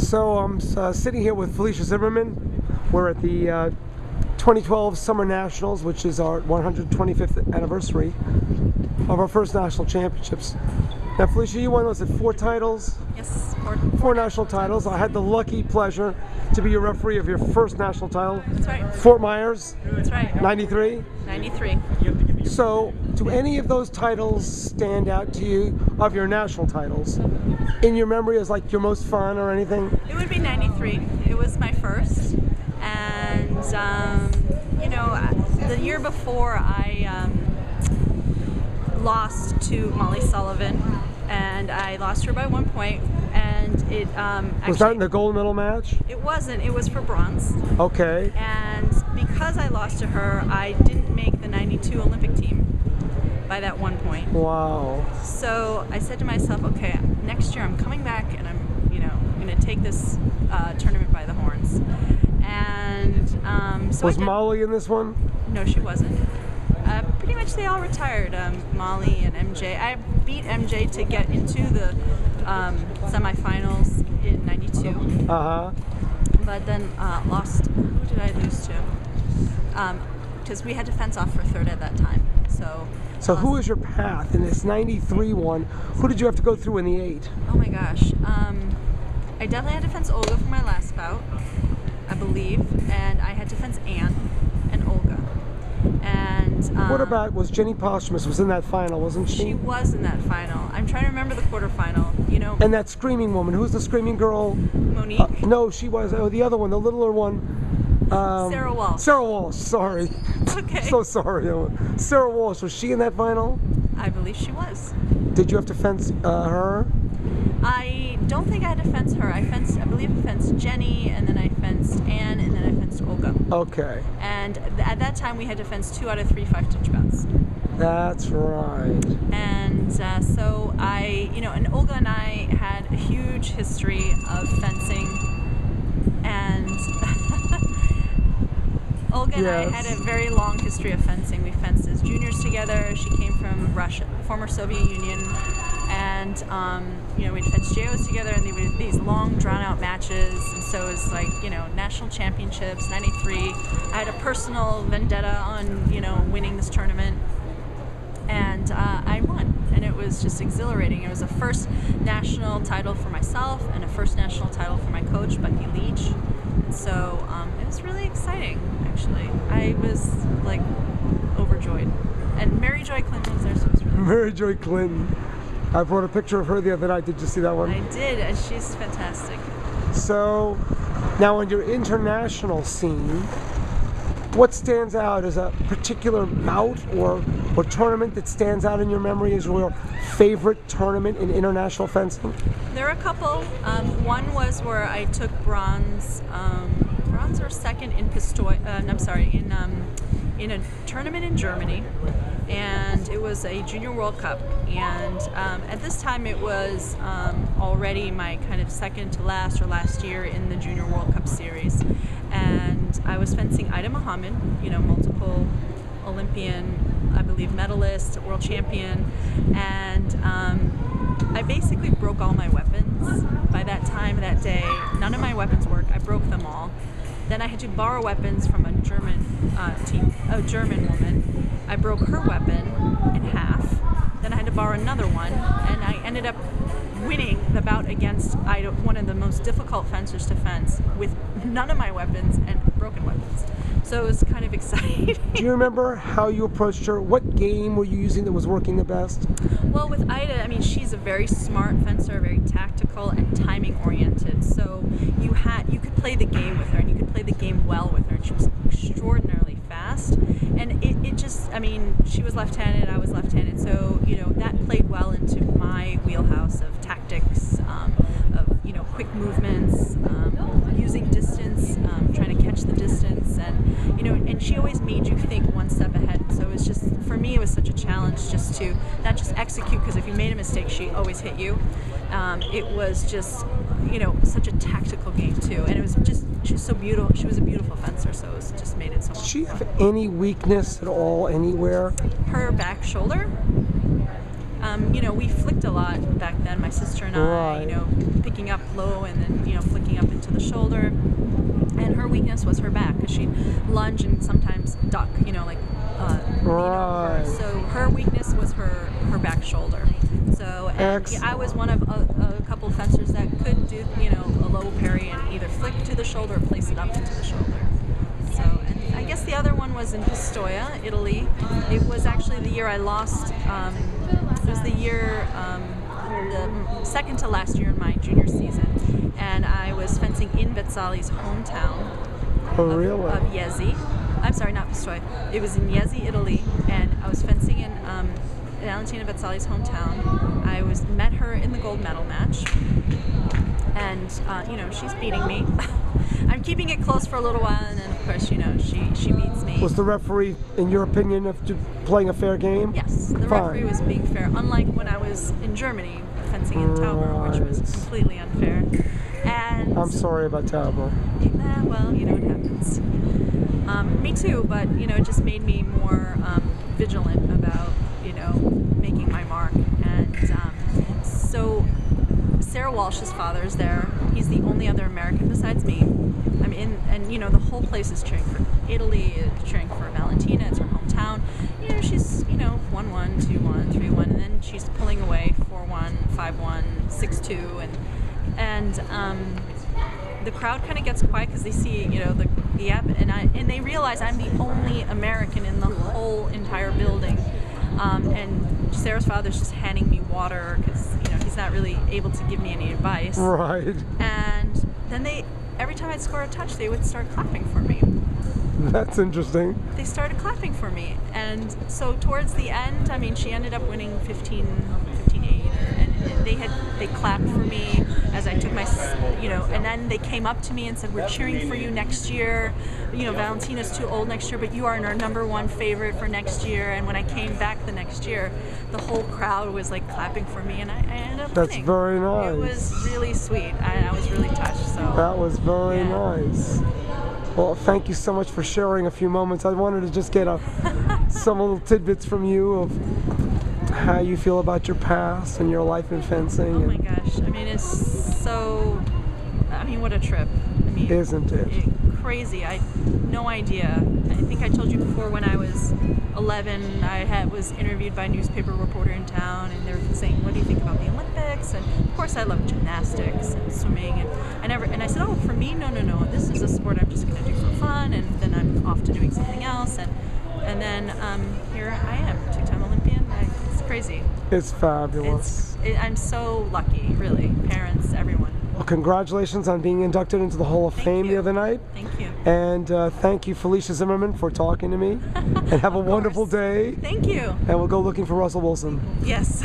So I'm sitting here with Felicia Zimmermann. We're at the 2012 Summer Nationals, which is our 125th anniversary of our first national championships. Now, Felicia, you won, was it 4 titles? Yes, four national titles. I had the lucky pleasure to be your referee of your first national title. That's right. Fort Myers. That's right. 93? 93. So, do any of those titles stand out to you, of your national titles, in your memory as like your most fun or anything? It would be 93. It was my first. And, you know, the year before I lost to Molly Sullivan, and I lost her by 1 point. And it actually, was that in the gold medal match? It wasn't. It was for bronze. Okay. And because I lost to her, I didn't make the 92 Olympic team by that 1 point. Wow. So I said to myself, okay, next year I'm coming back and I'm, you know, going to take this tournament by the horns. And so was Molly in this one? No, she wasn't. Pretty much they all retired. Molly and MJ. I beat MJ to get into the semifinals in 92. But then lost. Who did I lose to? Because we had to fence off for third at that time. So who was your path in this 93 one? Who did you have to go through in the 8? Oh my gosh. I definitely had to fence Olga for my last bout, I believe, and I had to fence Anne and Olga. And what about, was Jenny Posthumus was in that final, wasn't she? She was in that final. I'm trying to remember the quarterfinal, you know. And that screaming woman, who's the screaming girl? Monique? No, she was, the other one, the littler one. Sarah Walsh. Sarah Walsh, sorry. Okay. So sorry. Sarah Walsh, was she in that final? I believe she was. Did you have to fence her? I don't think I had to fence her. I believe I fenced Jenny, and then I fenced Anne, and then I fenced Olga. Okay. And at that time we had to fence 2 out of 3 5-touch bouts. That's right. And so you know, and Olga and I had a huge history of fencing, and Olga and I had a very long history of fencing. We fenced as juniors together. She came from Russia, former Soviet Union, and you know, we'd fence JOs together, and there were these long, drawn-out matches. And so it was like, you know, national championships, 93. I had a personal vendetta on, you know, winning this tournament, and I won. And it was just exhilarating. It was a first national title for myself and a first national title for my coach, Becky Leach. And so it was really exciting, actually. I was like overjoyed. And Mary Joy Clinton was there, so it was really Mary Joy Clinton. I brought a picture of her the other night. Did you see that one? I did, and she's fantastic. So, now on your international scene, what stands out as a particular bout or tournament that stands out in your memory as your favorite tournament in international fencing? There are a couple. One was where I took bronze or second in Pistoia. In a tournament in Germany, and it was a Junior World Cup. And at this time, it was already my kind of second to last or last year in the Junior World Cup series. And I was fencing Ida Muhammad, you know, multiple Olympian, I believe, medalist, world champion, and I basically broke all my weapons by that time, that day. None of my weapons worked. I broke them all. Then I had to borrow weapons from a German woman. I broke her weapon in half. Then I had to borrow another one, and I ended up winning the bout against one of the most difficult fencers to fence with none of my weapons and broken weapons. So it was kind of exciting. Do you remember how you approached her? What game were you using that was working the best? Well, with Ida, I mean, she's a very smart fencer, very tactical and timing oriented. So you could play the game with her, and you could play the game well with her. And she was extraordinarily fast. And it just, I mean, she was left-handed, I was left-handed. So, you know, that played well into my wheelhouse of tactics, of, you know, quick movements, using distance, trying to catch the distance, and, you know, and she always made you think one step ahead. So it was just, for me, it was such a challenge just to not just execute, because if you made a mistake, she always hit you. It was just, you know, such a tactical game too, and it was just, she was so beautiful. She was a beautiful fencer, so it just made it so much. Did she have any weakness at all anywhere? Her back shoulder. You know, we flicked a lot back then, my sister and I, right. you know, picking up low and then, you know, flicking up to the shoulder. And her weakness was her back, because she'd lunge and sometimes duck, you know, like lean over. So her weakness was her back shoulder. So, and I was one of a couple fencers that could do, you know, a low parry and either flick to the shoulder or place it up into the shoulder. So, and I guess the other one was in Pistoia, Italy. It was actually the year I lost. It was the year, the second to last year in my junior season, and I was fencing in Vezzali's hometown of Jesi. I'm sorry, not Pistoia. It was in Jesi, Italy, and I was fencing in Valentina Vezzali's hometown. I met her in the gold medal match, and you know, she's beating me. I'm keeping it close for a little while, and then of course, you know, she beats me. Was the referee, in your opinion, playing a fair game? Yes, the referee was being fair, unlike when I was in Germany fencing in Tauber, which was completely unfair. And I'm sorry about Tauber. Yeah, well, you know, it happens. Me too, but you know, it just made me more vigilant about, you know, making my mark. And so Sarah Walsh's father is there. He's the only other American besides me. I'm in, and you know, the whole place is cheering for Italy, cheering for Valentina. It's her hometown. You know, she's, you know, 1-1, 2-1, 3-1, and then she's pulling away 4-1, 5-1, 6-2, and the crowd kind of gets quiet because they see, you know, the app, and they realize I'm the only American in the whole entire building. And Sarah's father's just handing me water because, you know, he's not really able to give me any advice. Right. And then every time I'd score a touch, they would start clapping for me. That's interesting. They started clapping for me. And so towards the end, I mean, she ended up winning 15-8, and they clapped for me as I took my, you know, and then they came up to me and said, "We're cheering for you next year. You know, Valentina's too old next year, but you are our #1 favorite for next year." And when I came back the next year, the whole crowd was like clapping for me, and I ended up winning. That's very nice. It was really sweet. I was really touched. So that was very nice. Well, thank you so much for sharing a few moments. I wanted to just get some little tidbits from you of how you feel about your past and your life in fencing. Oh my gosh, I mean, it's so, I mean, what a trip. I mean, isn't it? Crazy. I had no idea. I think I told you before, when I was 11, I was interviewed by a newspaper reporter in town, and they were saying, "What do you think about the Olympics?" And of course, I love gymnastics and swimming, and I said, "Oh, for me, no. This is a sport I'm just going to do for fun, and then I'm off to doing something else." And then here I am, two-time Olympian. It's crazy. It's fabulous. I'm so lucky, really. Parents, everyone. Well, congratulations on being inducted into the Hall of Fame the other night. Thank you. And thank you, Felicia Zimmermann, for talking to me. And have a wonderful day. Thank you. And we'll go looking for Russell Wilson. Yes.